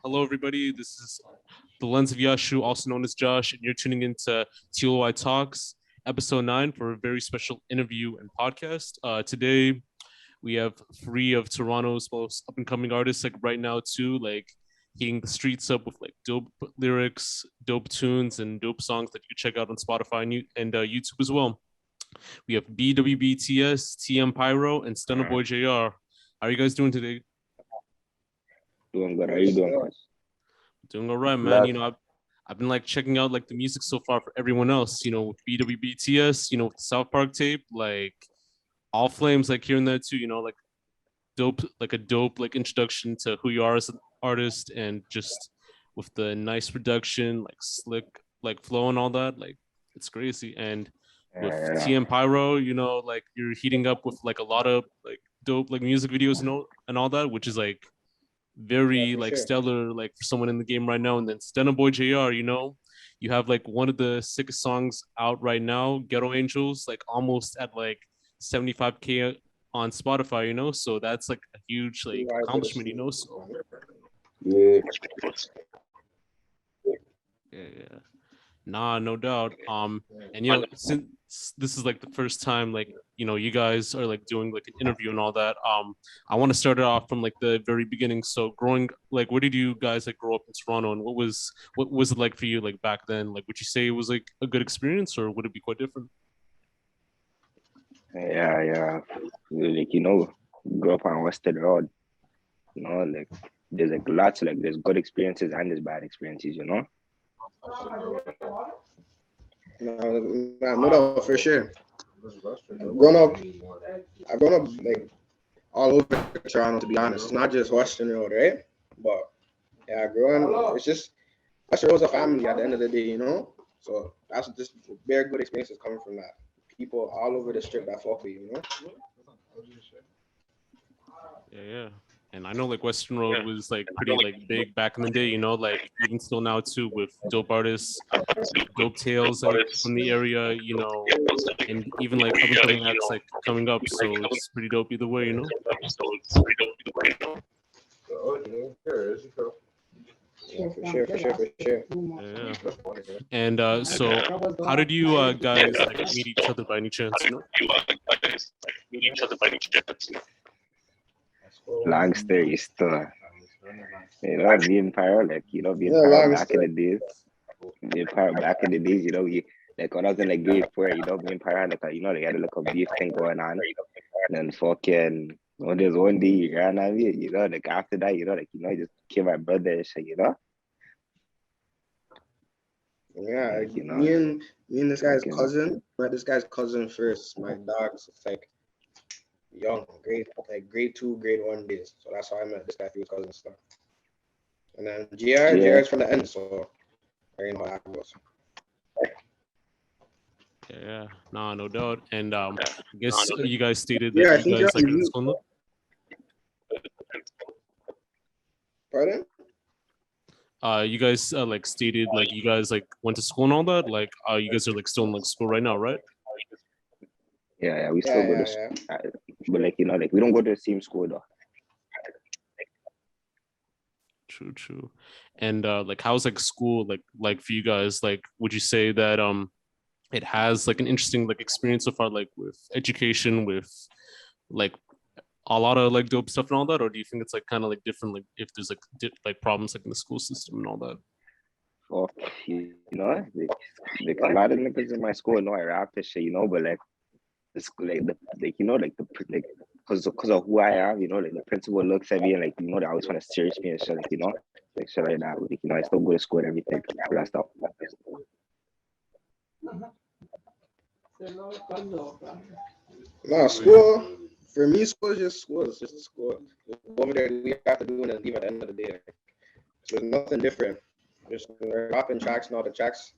Hello, everybody. This is the Lens of Yashu, also known as Josh, and you're tuning into TLOY Talks, episode 9, for a very special interview and podcast. Today, we have three of Toronto's most up-and-coming artists, like right now, too, like heating the streets up with like dope lyrics, dope tunes, and dope songs that you can check out on Spotify and YouTube as well. We have BWB Ts, Pyro, and StunnaBoy JR. How are you guys doing today? Doing good. How are you doing, Chris? Doing all right, man. I've been like checking out like the music so far for everyone else. With BWB Ts, with the South Park tape, like All Flames, like hearing that too. Like a dope like introduction to who you are as an artist, and just with the nice production, like slick, like flow and all that, like it's crazy. And with TM Pyro, like you're heating up with like a lot of like dope like music videos and all that, which is like very like stellar like for someone in the game right now. And then StunnaBoy JR, you have like one of the sickest songs out right now, Ghetto Angels, like almost at like 75K on Spotify, so that's like a huge like accomplishment, so yeah. Nah, no doubt. And since this is like the first time like you guys are like doing like an interview and all that, I want to start it off from like the very beginning. So growing, like, where did you guys like grow up in Toronto, and what was it like for you like back then? Like, would you say it was like a good experience, or would it be quite different? Yeah. Like, grew up on Western Road. Like there's like lots of like there's good experiences and there's bad experiences, No doubt for sure. I've grown up like all over Toronto, to be honest. It's not just Western Road, right? But yeah, growing up, it's just Western Road's a family at the end of the day, So that's just very good experiences coming from that. People all over the strip that fuck with you, Yeah. And I know like Western Road was like pretty like big back in the day, like even still now too, with dope artists, dope tales like from the area, and even like up and coming acts like coming up. So it's pretty dope either way, Yeah, for sure. Yeah. And so how did you guys like meet each other by any chance? Long story still. Me and Pyro, like, me and Pyro back in the days. Me and Pyro back in the days, we like when I was in like grade 4, me and Pyro had like they had a little beef thing going on. And then fucking there's one day you ran on me, like after that, I just killed my brother and shit, Yeah, like, me and this guy's cousin, met this guy's cousin first. My dog's like young, grade 2, grade 1 days. So that's how I met this guy through his cousin stuff. And then JR's from the end, so I know how that goes. Yeah, no doubt. And I guess you guys stated that you guys like in school. Pardon? You guys like stated like you guys like went to school and all that. Like, you guys are like still in like school right now, right? Yeah, we still go to school, but like like we don't go to the same school though. True. And like how's like school like for you guys? Like, would you say that it has like an interesting like experience so far, like with education, with like a lot of like dope stuff and all that, or do you think it's like kind of like different, like if there's like problems like in the school system and all that? Fuck, like a lot of niggas in my school know I rap this shit, but like it's like because of who I am, like the principal looks at me and like they always want to serious me and shit, like like shit like that. Like, I still go to school and everything. That stuff. No, school for me, school is just school. It's just a school. Over there, we have to do and then leave at the end of the day. So there's nothing different. Just dropping tracks and all the tracks.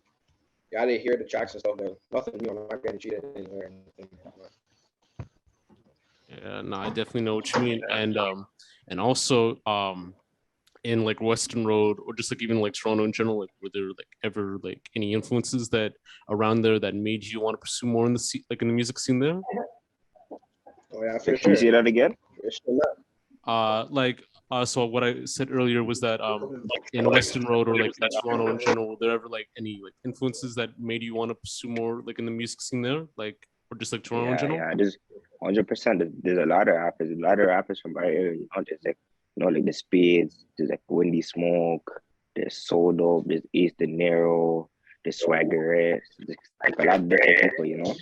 You gotta hear the tracks and stuff. There's nothing new. I'm not getting cheated anywhere. Yeah, no, I definitely know what you mean. And also in like Western Road, or just like even like Toronto in general, like were there like ever like any influences that around there that made you want to pursue more in the like in the music scene there? Oh yeah, Can you say that again? Like So what I said earlier was that in Western Road or like in Toronto in general, were there ever like any like influences that made you want to pursue more like in the music scene there, like or just like Toronto in general? Yeah. There's 100%. There's a lot of rappers from our area. You know, there's like like the Spades. There's like Windy Smoke. There's Sodo. There's Ace De Niro. There's Swagger. There's like a lot of different people. You know.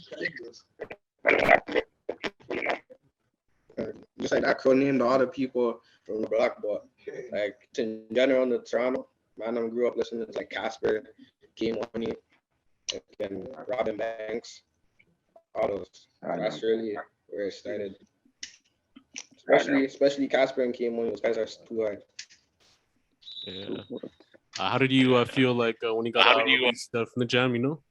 Just like that could name all the people from the block, but like in general in the Toronto, man, I grew up listening to like Casper, K Money, and Robin Banks, all those. That's really where it started. Especially Casper and K Money, those guys are too hard. Yeah. How did you feel like when you got released from the jam? You know.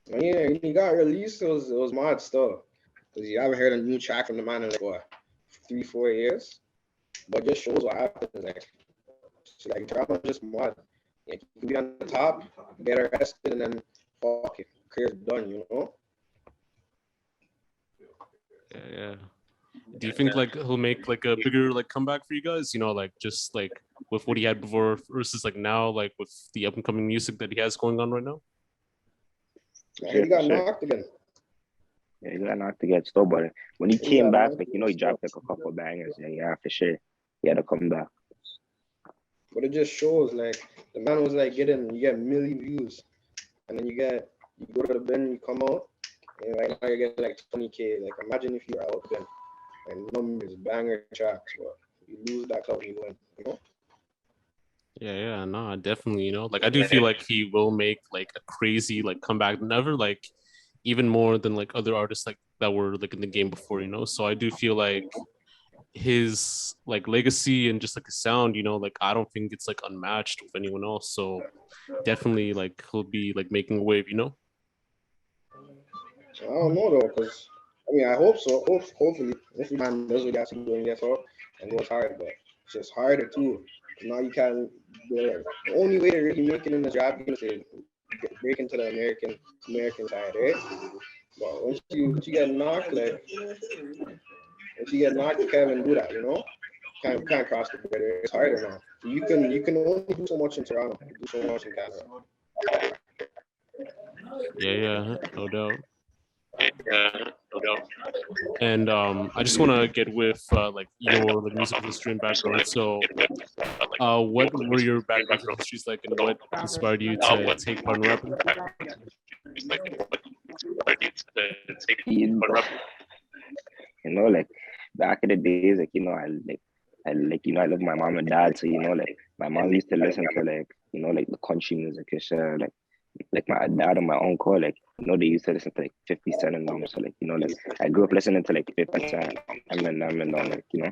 Yeah, when he got released, it was mad stuff. Because you haven't heard a new track from the man in like what, 3-4 years. But it just shows what happens. Like drama just mad. Like, you can be on the top, get arrested, and then fuck it, career's done, you know? Yeah. Do you think like he'll make like a bigger like comeback for you guys? You know, like just like with what he had before versus like now, like with the up and coming music that he has going on right now? He got knocked again. Yeah, he got knocked again still, but when he came back, like, you know, he dropped like a couple of bangers. Yeah, for sure. He had to come back. But it just shows like the man was like you get 1 million views, and then you go to the bin, you come out, and right now you get like 20K. Like imagine if you're out then and numbers, banger tracks, but you lose that club, you win, you know? Yeah, no, definitely, you know, like I do feel like he will make like a crazy like comeback, never like even more than like other artists like that were like in the game before, you know. So I do feel like his like legacy and just like his sound, you know, like I don't think it's like unmatched with anyone else. So definitely like he'll be like making a wave, you know. I don't know though, because I mean I hope so. Hopefully, if man does what he has to do and gets out and goes hard, but it's just harder too. Now you can't go like the only way to really make it in the rap game is to break into the American side, right? But once you get knocked, like once you get knocked, you can't even do that, you know? Can't cross the border. It's harder now. You can only do so much in Toronto, do so much in Canada. Yeah, no doubt. And I just want to get with like your like musical history and background. So, what were your background histories like, and what inspired you to take part in rapping? You know, like back in the days, like, you know, you know, I love my mom and dad. So, you know, like my mom used to listen to like, you know, like the country music and shit. Like my dad and my uncle, like, you know, they used to listen to like 50 Cent and them. So like, you know, like I grew up listening to like 50 Cent, Eminem and all, like, you know.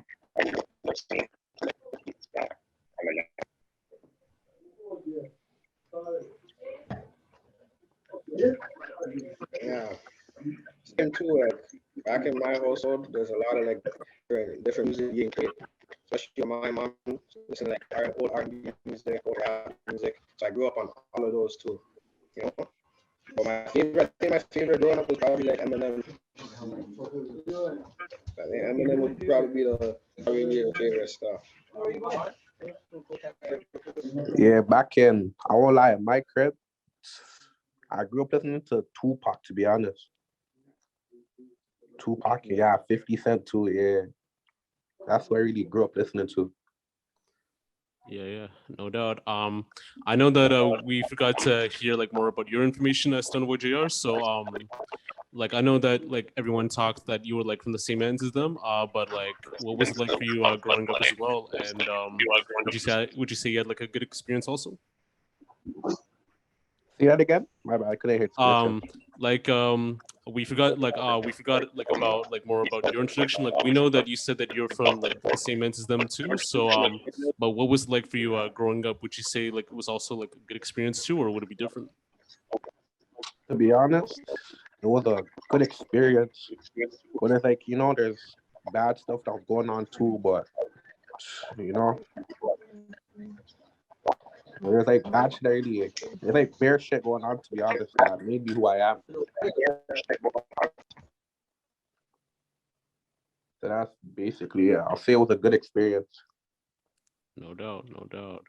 Yeah. Same too, like back in my household, there's a lot of like different music being played. Especially my mom listen to like old R&B music, old rap music. So I grew up on all of those too, you know. But I think my favorite growing up was probably like Eminem. I think Eminem would probably be the favorite stuff. Yeah, back in, I won't lie, in my crib, I grew up listening to Tupac, to be honest. Tupac, yeah, 50 Cent too, yeah. That's what I really grew up listening to. Yeah, no doubt. I know that we forgot to hear like more about your information as StunnaBoy JR. So like I know that like everyone talked that you were like from the same ends as them. But like what was it like for you growing up as well? And would you say you had like a good experience also? Say that again? My bad, I couldn't hear. Like we forgot like about like more about your introduction. Like we know that you said that you're from like the same ends as them too. So but what was it like for you growing up? Would you say like it was also like a good experience too, or would it be different? To be honest, it was a good experience. But it's like, you know, there's bad stuff that's going on too, but you know, there's like bad shit already. There's like bare shit going on, to be honest, that made me who I am. So that's basically it. I'll say it was a good experience. No doubt, no doubt.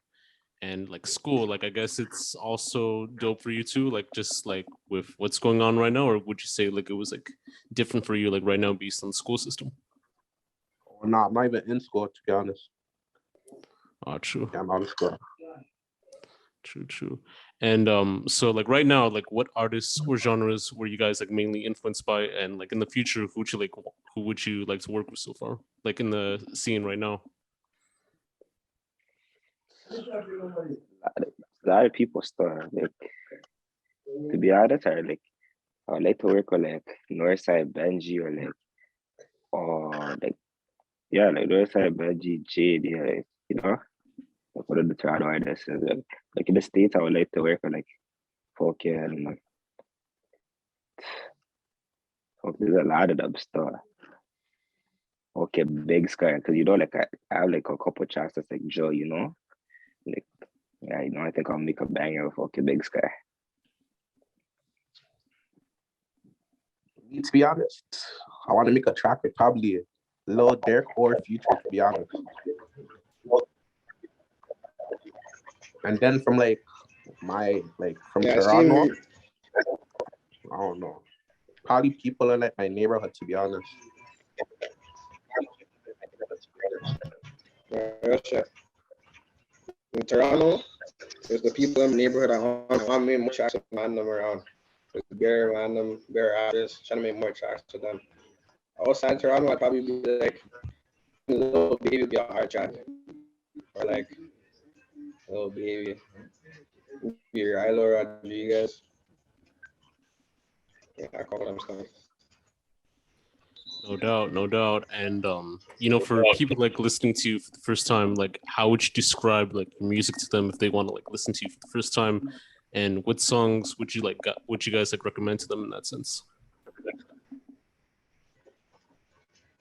And like school, like I guess it's also dope for you too, like just like with what's going on right now, or would you say like it was like different for you like right now based on the school system? Or not, I'm not even in school to be honest. Oh, true. Yeah, I'm out of school. True, true. And so like right now, like what artists or genres were you guys like mainly influenced by, and like in the future, who would you like to work with so far, like in the scene right now? A lot of people start like, to be honest, I would like to work with like Northside Benji or like yeah, like Northside Benji, Jade, yeah, like, you know, like one of the Toronto artists. And, like in the States, I would like to work with like folk and like, folk, there's a lot of them stuff. Okay, Big Sky, because you know, like I have like a couple tracks that's like Joe, you know, like yeah, you know, I think I'll make a banger with Okay Big Sky. To be honest, I want to make a track with probably Lil Durk or Future, to be honest. And then from like from Toronto, I don't know. Probably people in like my neighborhood, to be honest. In Toronto, there's the people in the neighborhood I want to make more tracks with them around. With bare random, bare artists, trying to make more tracks with them. Outside Toronto, I'd probably be like, Little Baby would be a hard track. Or like, Little Baby. Be Rilo Rodriguez. Yeah, I call them stuff. No doubt, no doubt. And you know, for people like listening to you for the first time, like how would you describe like your music to them if they want to like listen to you for the first time? And what songs would you guys like recommend to them in that sense?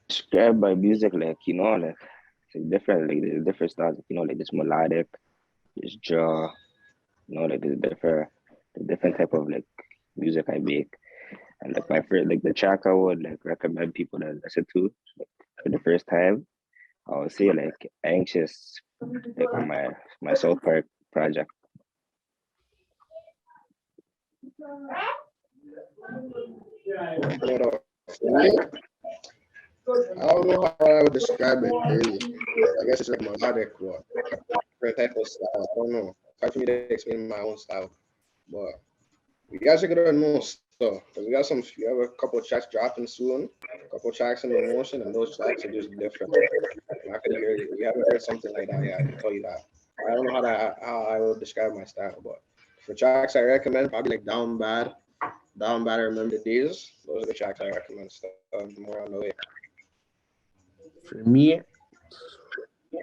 Describe my music like, you know, like it's different, like there's different styles, you know, like this melodic, this draw, you know, like there's different type of like music I make. And like my first, like the track I would like recommend people to listen to like, for the first time, I would say like Anxious, like on my South Park project. I don't know how I would describe it really. I guess it's like melodic or different type of style. I don't know. It's hard for me to explain my own style. But you guys are gonna know stuff. Because we have a couple of tracks dropping soon, a couple of tracks in the motion, and those tracks are just different. After you haven't heard something like that yet, I can tell you that. I don't know how I would describe my style, but for tracks I recommend, probably like Down Bad, I Remember the Days. Those are the tracks I recommend. Stuff more on the way. For me,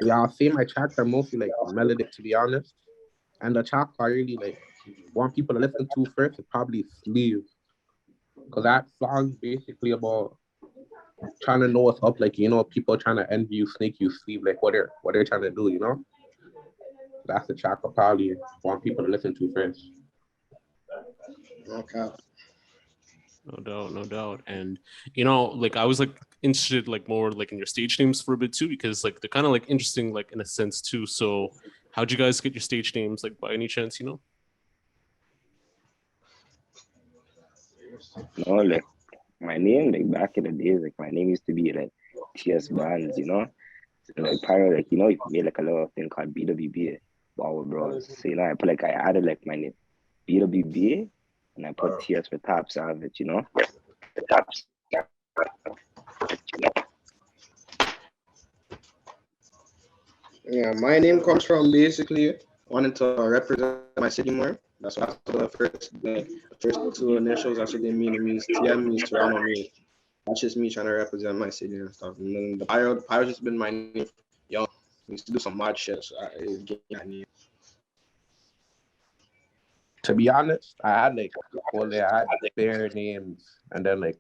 yeah, I'll say my tracks are mostly like melodic, to be honest. And the track I really like want people to listen to first is probably Sleeve. Because that song's basically about trying to know what's up, like, you know, people trying to envy you, snake you, sleep, like what they're trying to do, you know? That's the track I probably want people to listen to first. Okay. No doubt, no doubt. And you know, like I was like interested like more like in your stage names for a bit too, because like they're kind of like interesting like in a sense too. So how'd you guys get your stage names, like by any chance, you know? No, like my name, like back in the days, like my name used to be like TS Bands, you know? So, like Pyro, like, you know, you made like a little thing called BWB Ball Bros. So, you know, I added like my name BWB and I put TS for Top Savage, you know? The Top Yeah, my name comes from basically wanting to represent my city more. That's what the first two initials. That's what they mean. It means TM means Toronto me. That's just me trying to represent my city and stuff. And then the Pyro just been my name. Young, I used to do some mad shit. So I get that name. To be honest, I had bare names, and then like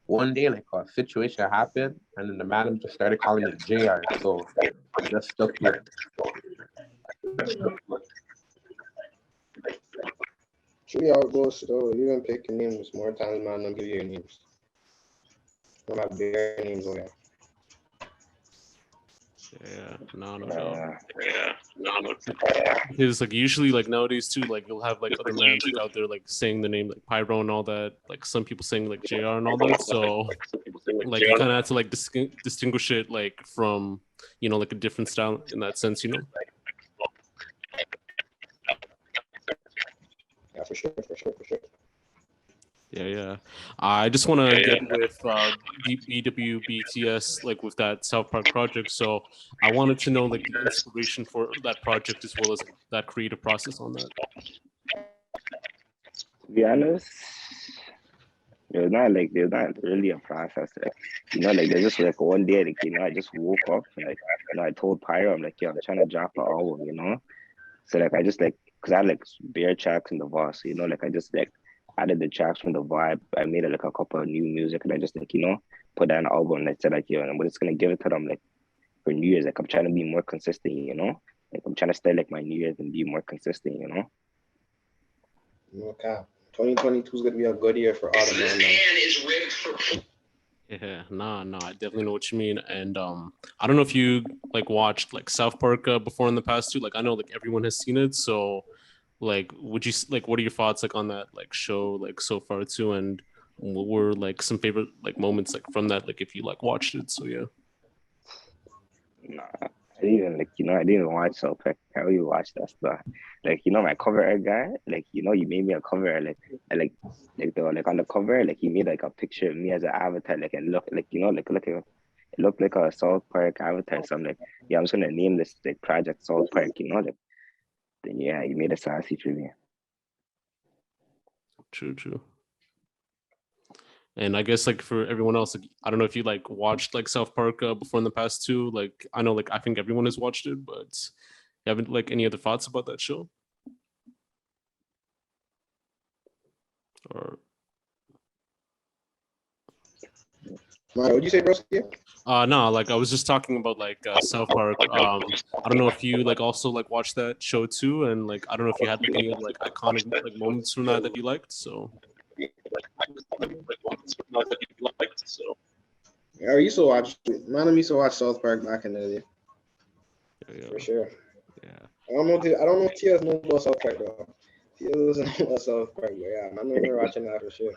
one day like a situation happened, and then the madam just started calling me JR, so I just stuck with it. Truly how it goes though. You even pick your names more times, man, than give you your names. Don't have bare names on there. Yeah, no doubt. Because like usually like nowadays too, like you'll have like other mans like out there like saying the name like Pyro and all that. Like some people saying like JR and all that. So like you kind of have to like distinguish it like from like a different style in that sense. Yeah, for sure. Yeah. I just want to get with BWB Ts like with that South Park project. So I wanted to know like the inspiration for that project as well as that creative process on that. To be honest, there's not really a process. Like, like there's just like one day, like, I just woke up, like, I told Pyro, I'm like, yo, I'm trying to drop an album, So like I just like, cause I had like bare tracks in the vault, so like I just like added the tracks from the vibe. I made like a couple of new music, and I just like put that an album. And I said like, yo, and I'm just gonna give it to them like for New Year's. Like I'm trying to be more consistent, like I'm trying to stay like my New Year's and be more consistent, Okay. 2022 is gonna be a good year for all the man. Yeah, I definitely know what you mean. And I don't know if you like watched like South Park before in the past too. Like I know like everyone has seen it, so like would you like what are your thoughts like on that like show like so far too, and what were like some favorite like moments like from that like if you like watched it? So yeah. Nah, I didn't even like I didn't even watch South Park. I really watch that stuff. Like my cover art guy, like you made me a cover art, like on the cover, like he made like a picture of me as an avatar, like and look like like it looked like a South Park avatar. So I'm like, yeah, I'm just gonna name this like Project South Park, like then yeah, he made a sassy for me. True. And I guess like for everyone else, like, I don't know if you like watched like South Park before in the past too. Like I know like I think everyone has watched it, but you haven't like any other thoughts about that show? Or What would you say, bro? no, like I was just talking about like South Park. I don't know if you like also like watched that show too, and like I don't know if you had like any like iconic like moments from that you liked. So Yeah, I used to watch. Man, I used to watch South Park back in the day. Yeah. For sure. Yeah. I don't know if TS knows about South Park though. TS doesn't know about South Park, but yeah, I remember watching that for sure.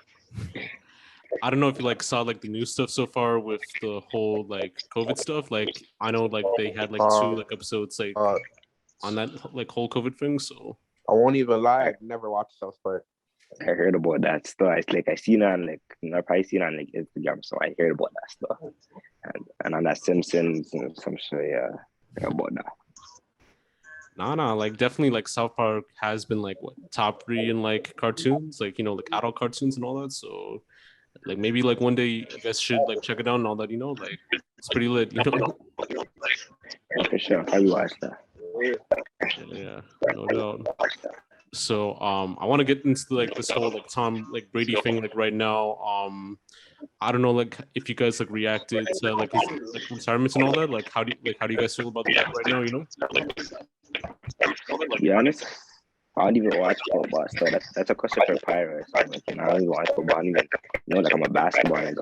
I don't know if you like saw like the new stuff so far with the whole like COVID stuff. Like I know like they had like 2 like episodes like on that like whole COVID thing. So I won't even lie, I've never watched South Park. I heard about that stuff. It's like I seen it on like I probably seen it on like Instagram, so I heard about that stuff. And on that Simpsons and some shit, yeah, I heard about that. Nah, like definitely like South Park has been like what top 3 in like cartoons, like like adult cartoons and all that. So like maybe like one day you guys should like check it out and all that, like it's pretty lit, Yeah, for sure. How you watch that? Yeah, no doubt. So I want to get into like this whole like Tom like Brady thing like right now. I don't know like if you guys like reacted to like his like retirements and all that. Like how do you guys feel about that right now? To be honest, I don't even watch football. So that's a question for Pyro. So like, I don't even watch football. I don't even like I'm a basketball guy.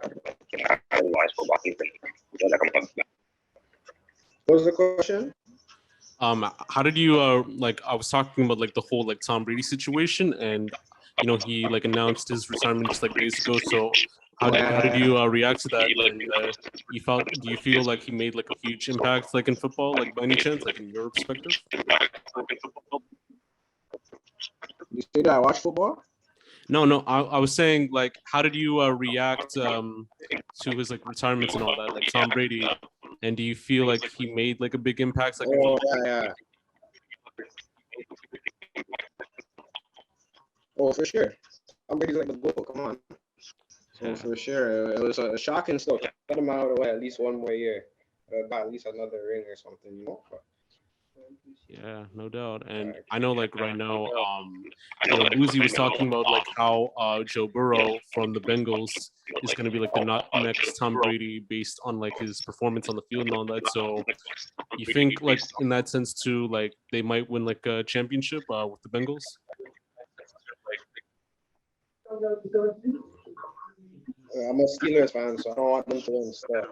I don't watch football even. Like I'm What was the question? How did you like I was talking about like the whole like Tom Brady situation, and he like announced his retirement just like days ago. So how did you react to that? And do you feel like he made like a huge impact like in football, like by any chance, like in your perspective? You say that I watch football? No, I was saying like how did you react to his like retirements and all that, like Tom Brady, and do you feel like he made like a big impact? Like yeah. Oh, for sure. Tom Brady's like the goal. Come on. So for sure, it was a shocking stuff. Cut him out away at least one more year, got at least another ring or something, But, yeah, no doubt. And I know like right now, Boozy was talking about like how Joe Burrow from the Bengals is going to be like the next Tom Brady based on like his performance on the field and all that. So you think like in that sense too, like they might win like a championship with the Bengals? I'm a Steelers fan, so I don't want them to win stuff.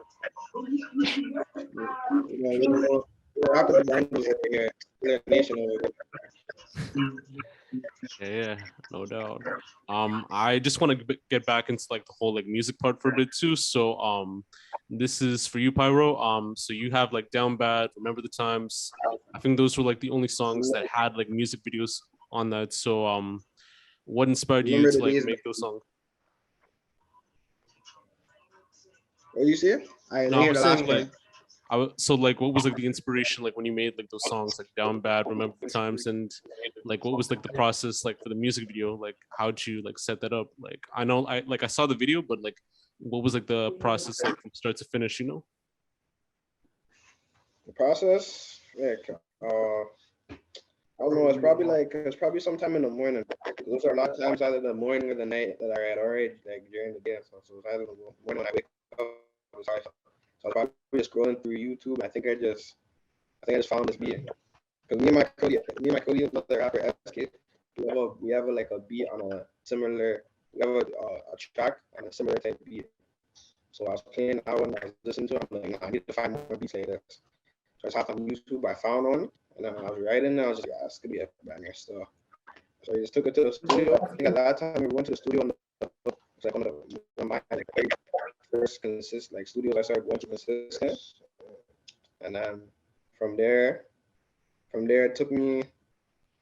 After the band was here, the nation over Yeah, no doubt. I just want to get back into like the whole like music part for a bit too. So this is for you, Pyro. So you have like Down Bad, Remember the Times. I think those were like the only songs that had like music videos on that. So what inspired you to like make those songs? What you say? I didn't hear the last one. So like what was like the inspiration like when you made like those songs like Down Bad, Remember the Times, and like what was like the process like for the music video? Like how'd you like set that up? Like I know I saw the video, but like what was like the process like from start to finish, you know? The process, like I don't know, it's probably sometime in the morning. Those are a lot of times either the morning or the night that I had already like during the day. So it's either the morning when I wake up. So I was probably just scrolling through YouTube. I think I just found this beat. Because me and my Cody, another rapper, SK, we have like a beat on a similar, we have a track on a similar type of beat. So I was playing that one, I was listening to it, I'm like, nah, I need to find more beats like this. So I just hopped on YouTube, I found one, and then I was writing, and I was just like, yeah, this could be a banger stuff. So I just took it to the studio. I think at that time we went to the studio, it's like one of my like first consistent studios I started going to consistent, and then from there it took me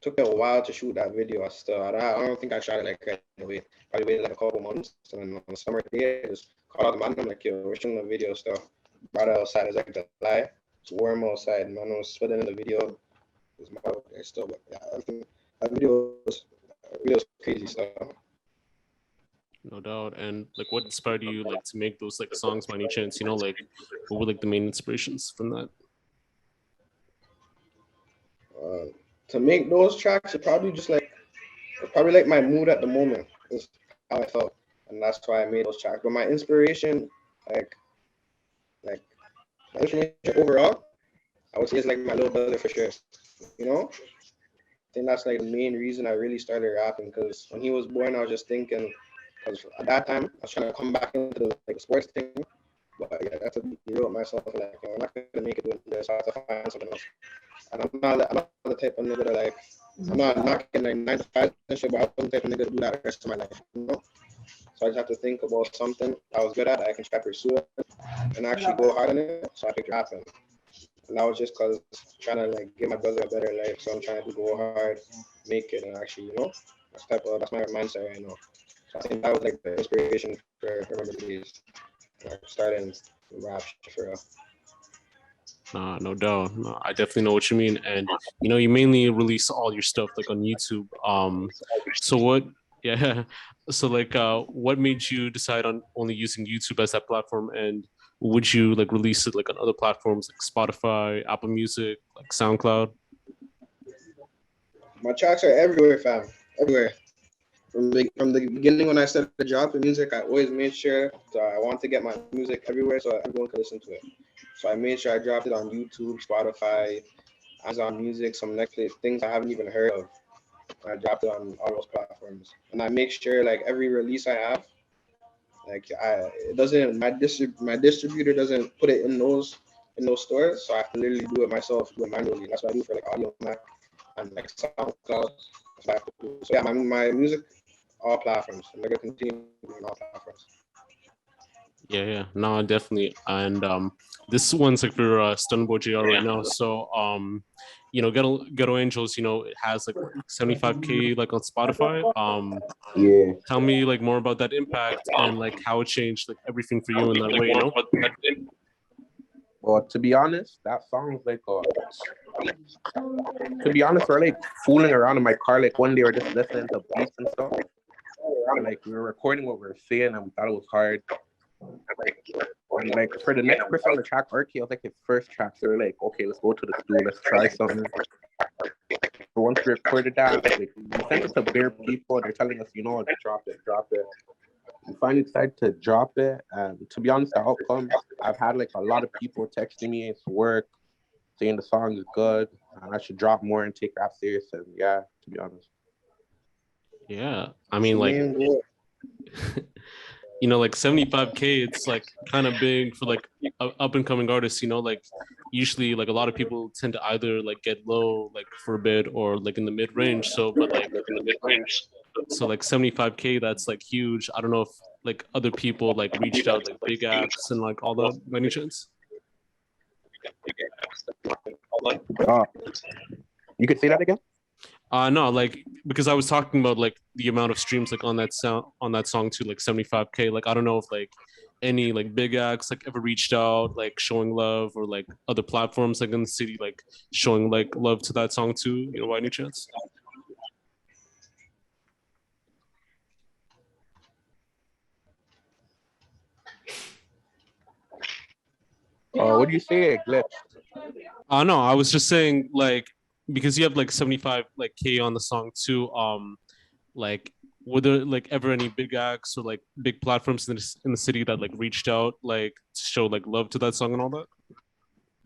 a while to shoot that video. I don't think I shot it like right away. Probably waited like a couple months, and then on the summer day I just called out the man. I'm like, yo, we're shooting the video stuff. Brought it outside. It's like the lie. It's warm outside. Man, I was sweating in the video. It was my there still, but yeah, I think that video was crazy stuff. No doubt. And like what inspired you like to make those like songs by any chance, you know, like what were like the main inspirations from that? To make those tracks, it probably like my mood at the moment is how I felt, and that's why I made those tracks. But my inspiration, like my inspiration overall, I would say it's like my little brother for sure. You know, I think that's like the main reason I really started rapping. Because when he was born, I was just thinking. Because at that time, I was trying to come back into the sports thing, but yeah, I have to be real with myself. Like, I'm not gonna make it doing this. I have to find something else. And I'm not the type of nigga to like. I'm not knocking like 9 to 5 and shit, but I'm the type of nigga to do that the rest of my life. You know. So I just have to think about something I was good at. I can try to pursue it and actually go hard on it. So I picked rapping. And that was just because I'm trying to like give my brother a better life. So I'm trying to go hard, make it, and actually, you know, that's my mindset right now. So I think that was like the inspiration for Remember the Days. Starting rap for real. No doubt. No, I definitely know what you mean. And you know, you mainly release all your stuff like on YouTube. So what? Yeah. So like, what made you decide on only using YouTube as that platform? And would you like release it like on other platforms like Spotify, Apple Music, like SoundCloud? My tracks are everywhere, fam. Everywhere. From the beginning when I started dropping music, I always made sure I want to get my music everywhere so everyone can listen to it. So I made sure I dropped it on YouTube, Spotify, Amazon Music, some Netflix, things I haven't even heard of. I dropped it on all those platforms, and I make sure like every release I have, like it doesn't my distributor doesn't put it in those stores, so I have to literally do it myself, do it manually. That's what I do for like Audio Mac and like SoundCloud. So yeah, my music, all platforms. I'm gonna continue on all platforms. Yeah, no, definitely. And this one's like for StunnaBoy JR right now. So you know, Ghetto Angels, you know, it has like 75K like on Spotify. Yeah. Tell me like more about that impact and like how it changed like everything for you in that way, you know? Well, to be honest, that song's like to be honest, we're like fooling around in my car. Like one day we're just listening to beats and stuff. And like we were recording what we were saying and we thought it was hard. And like for the next person on the track, RK was like his first track. So we're like, okay, let's go to the studio, let's try something. But once we recorded that, like we sent it to bare people, they're telling us, you know, drop it. We finally decided to drop it, and to be honest, the outcome, I've had like a lot of people texting me at work saying the song is good and I should drop more and take rap serious. And yeah, to be honest. Yeah, I mean like you know, like 75K, it's like kind of big for like up and coming artists, you know, like usually like a lot of people tend to either like get low like for a bit or like in the mid range. So, but like in the mid range, so like 75K, that's like huge. I don't know if like other people like reached out like big acts and like all that by any chance. You could say that again? No, like because I was talking about like the amount of streams like on that song too, like 75K. Like I don't know if like any like big acts like ever reached out, like showing love, or like other platforms like in the city like showing like love to that song too, you know, by any chance? What do you say, Glitch? No, I was just saying like because you have like 75 like K on the song too. Like were there like ever any big acts or like big platforms in the city that like reached out like to show like love to that song and all that?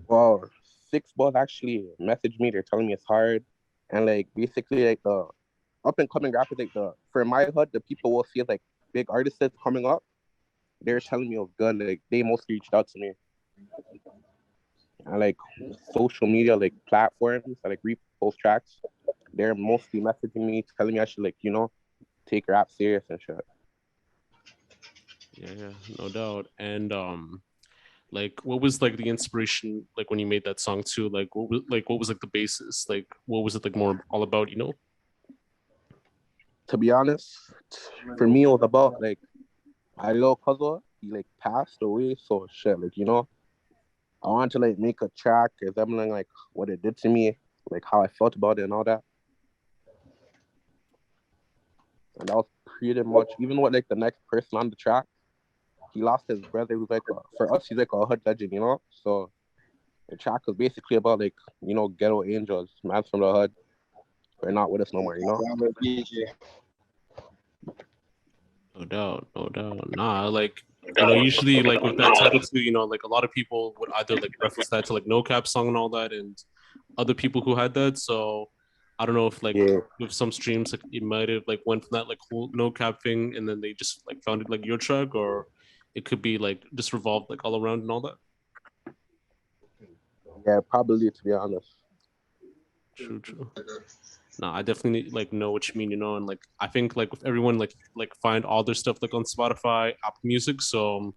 Well, Six Balls actually messaged me. They're telling me it's hard, and like basically like the up and coming rappers, like the for my hood, the people will see like big artists that's coming up. They're telling me it was good. Like they mostly reached out to me. And like social media, like platforms that like repost tracks, they're mostly messaging me, telling me I should like, you know, take rap serious and shit. Yeah, no doubt. And like what was like the inspiration like when you made that song too? Like what was like the basis? Like what was it like more all about, you know? To be honest, for me it was about like my little cousin, he like passed away, so shit, like, you know, I wanted to like make a track resembling like what it did to me, like how I felt about it and all that. And that was pretty much even with like the next person on the track. He lost his brother, who's like for us, he's like a hood legend, you know. So the track was basically about like, you know, ghetto angels, man from the hood. They're not with us no more, you know. No doubt, no doubt. Nah, like you know, usually like with that title too, you know, like a lot of people would either like reference that to like No Cap song and all that, and other people who had that. So I don't know if like Yeah. with some streams like it might have like went from that like whole No Cap thing, and then they just like found it like your track, or it could be like just revolved like all around and all that. Yeah, probably, to be honest. True, true. No, I definitely like know what you mean, you know, and like I think like with everyone like find all their stuff like on Spotify, Apple Music. So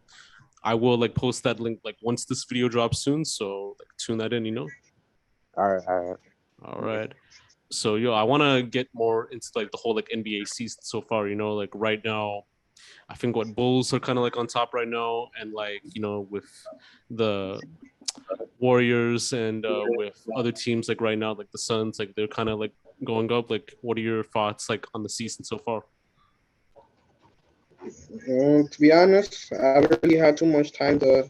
I will like post that link like once this video drops soon. So like tune that in, you know. All right. So yo, I want to get more into like the whole like NBA season so far. You know, like right now, I think what Bulls are kind of like on top right now, and like you know with the Warriors and with other teams like right now, like the Suns, like they're kind of like going up. Like, what are your thoughts like on the season so far? To be honest, I haven't really had too much time to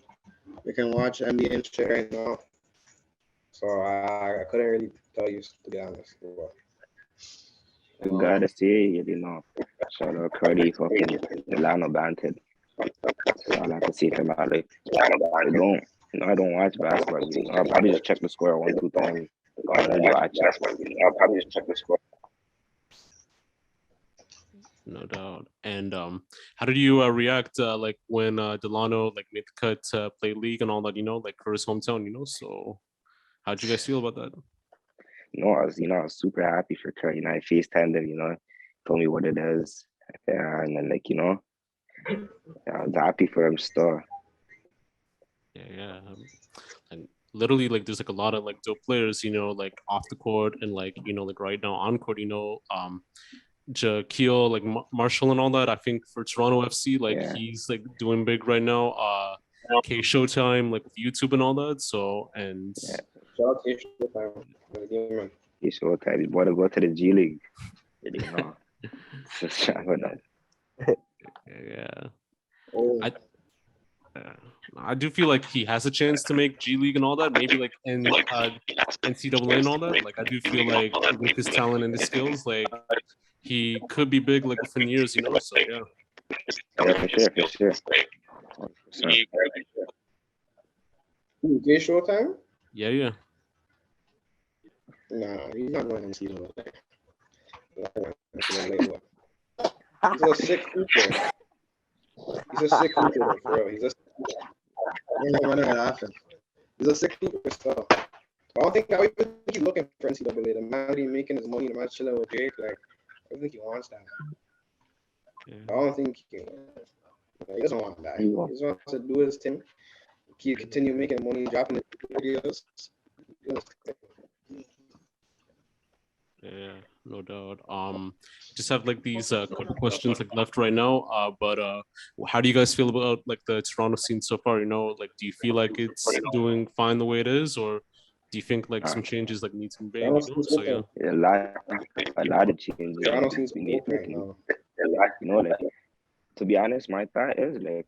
watch NBA and shit right now, so I couldn't really tell you, to be honest. You gotta see it, you know. Shout out Cody, fucking Milano Banted. That's all I can see from my life. I don't watch basketball. You know, I'll probably just check the score 1, 2 times. I don't really watch basketball. I'll probably just check the score. No doubt. And how did you react like when Delano like made the cut to play league and all that? You know, like for his hometown. You know, so how'd you guys feel about that? I was super happy for Kurt. You know, I FaceTimed him. You know, told me what it is, and then like I was happy for him still. Yeah. And literally, like, there's like a lot of like dope players. You know, like off the court and like you know, like right now on court. You know, Jaquil, like Marshall and all that. I think for Toronto FC, like he's like doing big right now. K Showtime, like with YouTube and all that. So and shout out K Showtime. K Showtime, he's about to go to the G League. You know, yeah. I do feel like he has a chance to make G League and all that. Maybe like in NCAA and all that. Like I do feel like with his talent and his skills, like he could be big like within years, you know. So yeah. Yeah, for sure. K Showtime? Yeah. Nah, he's not going to NCAA. He's a sick people. He's a sick looper, though, for real. He's a He's a sick looper stuff. I don't think he's looking for NCAA. The man already making his money, the man chilling with Drake. Like, I don't think he wants that. Yeah. I don't think he doesn't want that. He just wants to do his thing, continue making money, dropping the videos. Yeah, no doubt. Just have like these quick questions like left right now. But how do you guys feel about like the Toronto scene so far? You know, like, do you feel like it's doing fine the way it is, or do you think like some changes like need to be made? You know? So yeah, a lot of changes. Toronto seems right now. You know, like, to be honest, my thought is like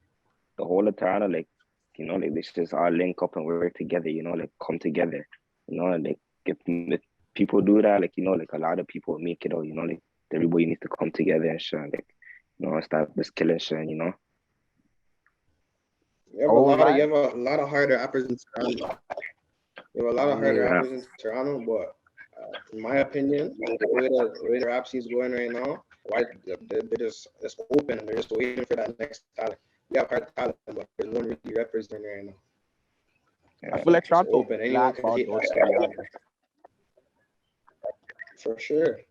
the whole of Toronto, like, you know, like, they should just all link up and work together. You know, like, come together. You know, and like if people do that, like, you know, like, a lot of people make it out. You know, like, everybody needs to come together and shit, like, you know, stop this killing shit. You know. You have a lot of harder rappers in Toronto. You have a lot of harder rappers in Toronto, but in my opinion, the way the rap scene's going right now, they're just open. They're just waiting for that next talent. We have hard talent, but there's no really representing right now. I feel like Toronto open. Anyone can hit us. For sure.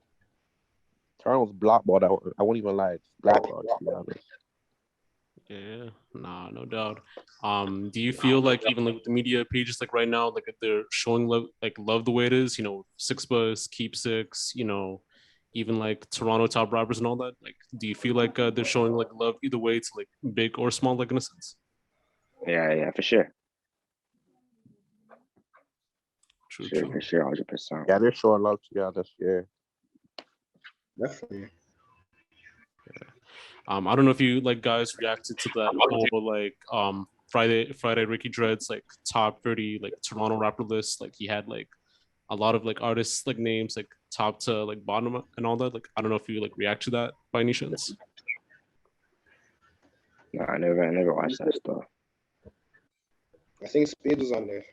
Toronto's blackballed. I won't even lie. It's blackballed, to be honest. Yeah, nah, no doubt. Do you feel like even like with the media pages like right now, like if they're showing love the way it is, you know, Six Bus, Keep Six, you know, even like Toronto top rappers and all that, like, do you feel like they're showing like love either way to like big or small, like in a sense? Yeah, for sure. True. For sure, 100%. Yeah, they're showing love together. Yeah, definitely. I don't know if you like guys reacted to that whole like Friday Ricky Dread's like top 30 like Toronto rapper list. Like he had like a lot of like artists like names like top to like bottom and all that. Like I don't know if you like react to that by any chance. No, I never watched that stuff. I think Speed was on there.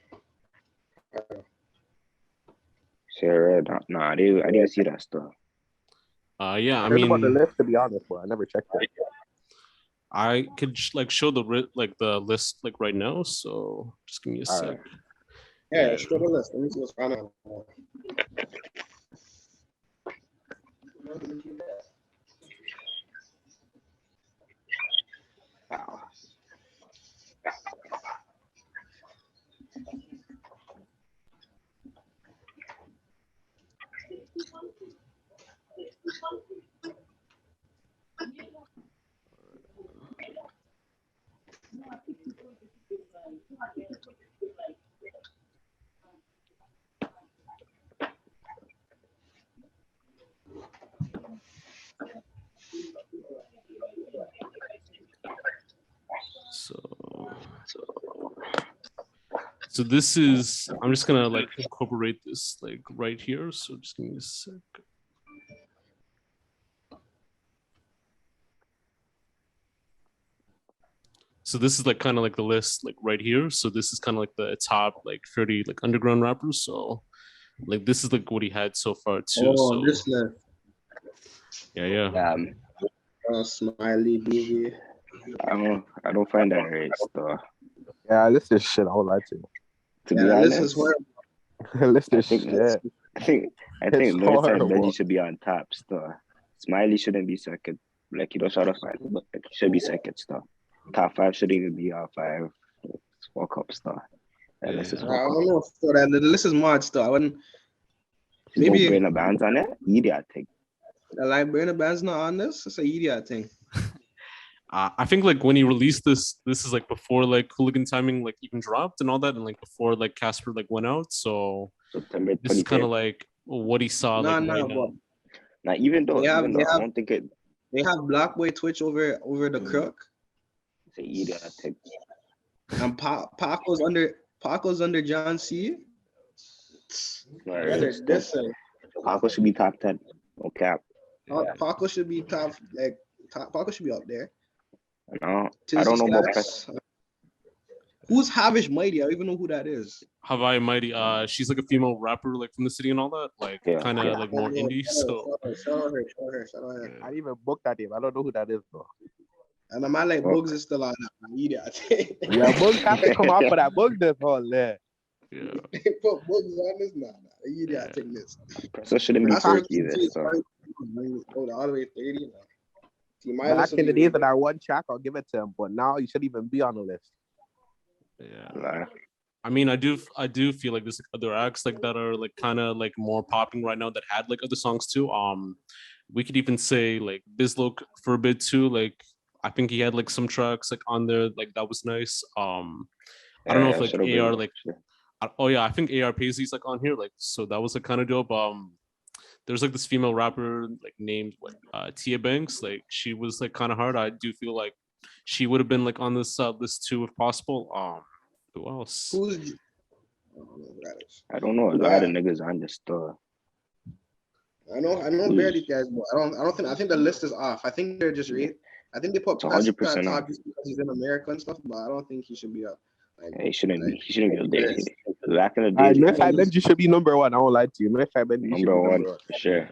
Yeah, I didn't see that stuff. Yeah, I mean, mean, about the list, to be honest, but I never checked it. I could like show the list like right now. So just give me a sec. Right. Yeah, show the list. Let me see what's going on. So this is, I'm just gonna like incorporate this like right here. So just give me a sec. So this is like kind of like the list like right here. So this is kind of like the top like 30 like underground rappers. So like this is like what he had so far too. Oh, so this list. Yeah. Smiley BB. I don't find that right stuff. Yeah, this is shit. I would lie to you. To be honest, this is where this is shit. I think Lord and Benji should be on top stuff. Smiley shouldn't be second. Like, you don't try to find, but like, he should be second stuff. Top 5 shouldn't even be on 5. Walk up stuff. I don't know. So that the list is mad stuff. I wouldn't. Maybe bring the bands on it. Idiot thing. Like bring the bands not on this. It's an idiot thing. I think like when he released this is like before like Hooligan Timing like even dropped and all that, and like before like Casper like went out. So September 23rd. This is kind of like what he saw. Nah, like right now. Now, even though I don't think it. They have Black Boy Twitch over the crook. It's an idiot thing. And Paco's under John C. Paco should be top 10. No cap. Paco should be Paco should be up there. No, I don't know about press. Who's Havish Mighty? I don't even know who that is. Hawaii Mighty. She's like a female rapper, like from the city and all that. Like kind of like more indie. So show her. I didn't even book that name. I don't know who that is, bro. And a man like Bugs is still on that. Idiot. Yeah, Bugs have to come off for that Bugs this whole there. Yeah. They put Bugs on this now. Idiot taking this. So shouldn't be first either. So. All the way 30 now. Back in the days of that one track, I'll give it to him. But now he shouldn't even be on the list. Yeah. I mean, I do feel like there's like other acts like that are like kind of like more popping right now that had like other songs too. We could even say like Bizlo for a bit too. Like I think he had like some tracks like on there like that was nice. I don't know if like AR like I think AR Paisley's like on here like so that was like kind of dope. There's like this female rapper like named Tia Banks. Like she was like kind of hard. I do feel like she would have been like on this list too if possible. Who else? I don't know. A lot of niggas on this store. I know barely guys, but I think the list is off. I think they're just I think they put 100% top because he's in America and stuff, but I don't think he should be up. Like, he shouldn't be up there. Back in the day, Benji should be number one. I won't lie to you. Benji number one for sure.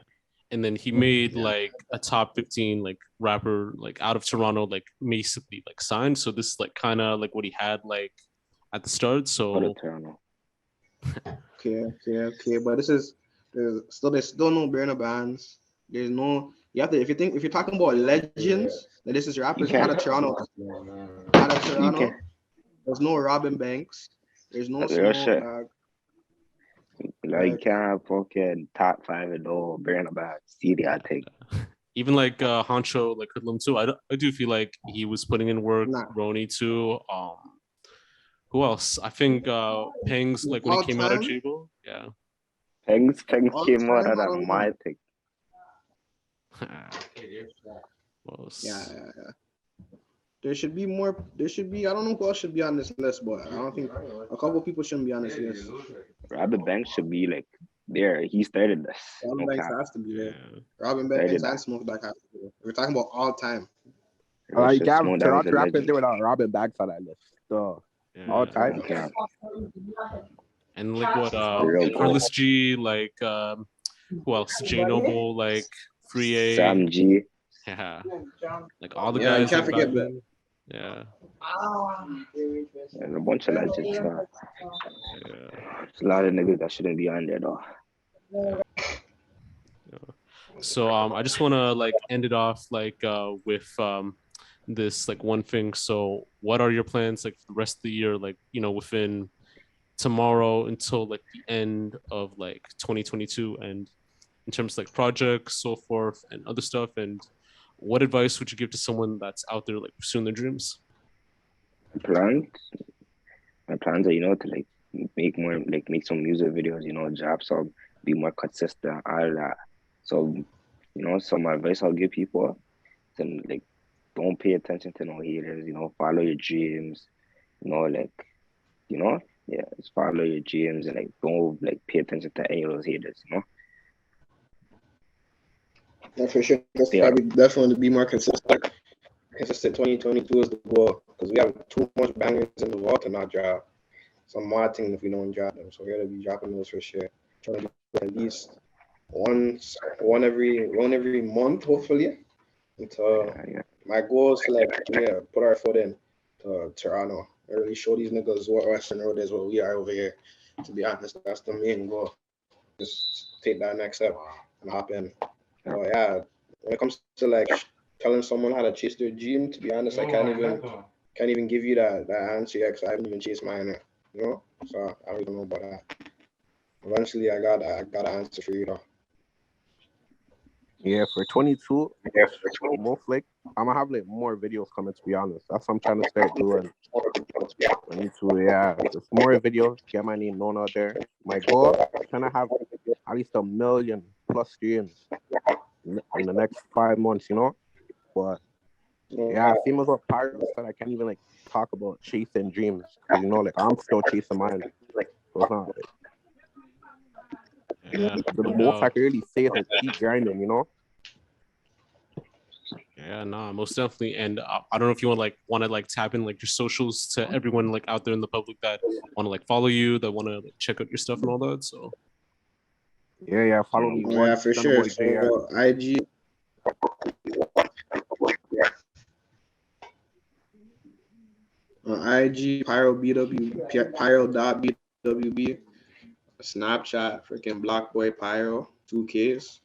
And then he made like a top 15 like rapper like out of Toronto like basically like signed. So this is like kind of like what he had like at the start. So okay. But there's still no burner bands. There's no if you're talking about legends, then this is rappers out of Toronto. There's no Robin Banks. There's no Smoke. Like you can't fucking top 5 and no burner bands. CD I take. Even like Honcho like Hoodlum too. I do feel like he was putting in work. Roni too. Who else? I think Pengs like when he came out of Jibo. Yeah. Pengs came out of my thing. Yeah. There should be more. I don't know who else should be on this list, but I don't think a couple people shouldn't be on this list. Robin Banks should be like there. He started this. Robin Banks has to be there. Robin Banks and Smoke Back have to be there. We're talking about all time. You can't Toronto rappers there without Robin Banks on that list. So all time. And like what Carlos G, like who else? J Noble, like Free A, Sam G. Yeah. Like all the guys. You can't forget that. Yeah. And a bunch of legends. There's a lot of niggas that shouldn't be on there though. So I just want to like end it off like with this like one thing. So what are your plans like for the rest of the year, like within tomorrow until like the end of like 2022, and in terms of like projects, so forth, and other stuff? And what advice would you give to someone that's out there like pursuing their dreams? My plans are to like make some music videos, drop some, be more consistent, all that. So some advice I'll give people, then like don't pay attention to no haters, follow your dreams, just follow your dreams and like don't like pay attention to any of those haters, Yeah, for sure. Probably definitely be more consistent. 2022 is the goal because we have too much bangers in the wall to not drop. Some more things if we don't drop them. So we're gonna be dropping those for sure. Trying to do at least one every month, hopefully. Until my goal is to put our foot in to Toronto. Really show these niggas what Western Road is, what we are over here. To be honest, that's the main goal. Just take that next step and hop in. Oh yeah, when it comes to like telling someone how to chase their dream, to be honest, I can't even give you that answer yet because I haven't even chased mine, So I don't even know about that. Eventually, I got an answer for you though. Yeah, for 22, most like I'm gonna have like more videos coming. To be honest, that's what I'm trying to start doing. 22, yeah, just more videos. Get my name known out there. My goal is trying to have at least 1 million+ streams in the next 5 months, But yeah, same as what Pyro said, I can't even like talk about chasing dreams. Cause, like I'm still chasing mine. So it's not like, the most I can really say is like keep grinding, Yeah, nah, most definitely. And I don't know if you want to tap in like your socials to everyone like out there in the public that want to like follow you, that want to like check out your stuff and all that. So yeah, follow me. Yeah, for sure. IG. IG, Pyro BW, Pyro.bwb. Snapchat, freaking Blockboy Pyro, 2Ks.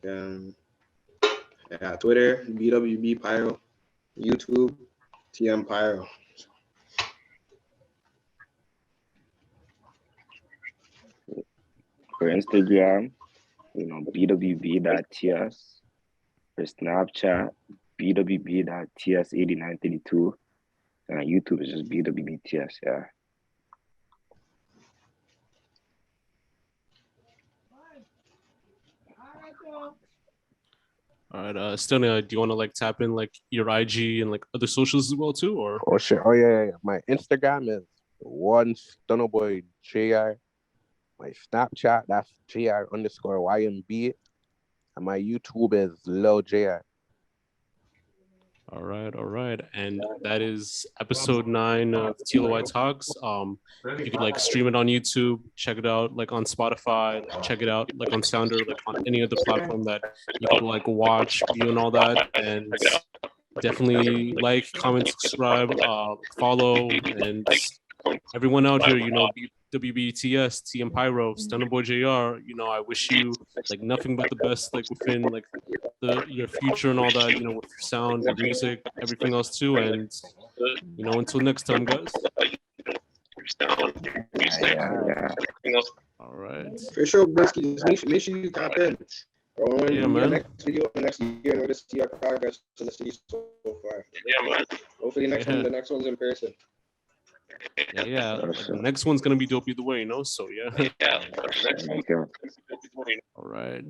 Yeah, Twitter, BWB Pyro. YouTube, TM Pyro. For Instagram, BWB.ts. For Snapchat, BWB.ts8932. And YouTube is just BWB Ts, yeah. All right, Stunna, do you want to like tap in like your IG and like other socials as well too, or? Oh shit! Oh yeah. My Instagram is StunnaBoy JR. My Snapchat, that's JR_YMB. And my YouTube is Lil JR. All right. And that is episode 9 of TLOY Talks. You could like stream it on YouTube, check it out like on Spotify, check it out like on Sounder, like on any other platform that you could like watch, view, and all that. And definitely like, comment, subscribe, follow, and everyone out here, BWB Ts, TM Pyro, StunnaBoy JR, I wish you like nothing but the best, like within like your future and all that, with your sound, your music, everything else too. And until next time, guys. Yeah. All right. For sure, Brisky, just make sure you tap in. Yeah, man. Next video, next year, we'll just see our progress to the city so far. Yeah, man. Hopefully the next one's in person. Yeah. Like, the next one's gonna be dope either way, So yeah. Thank you. All right.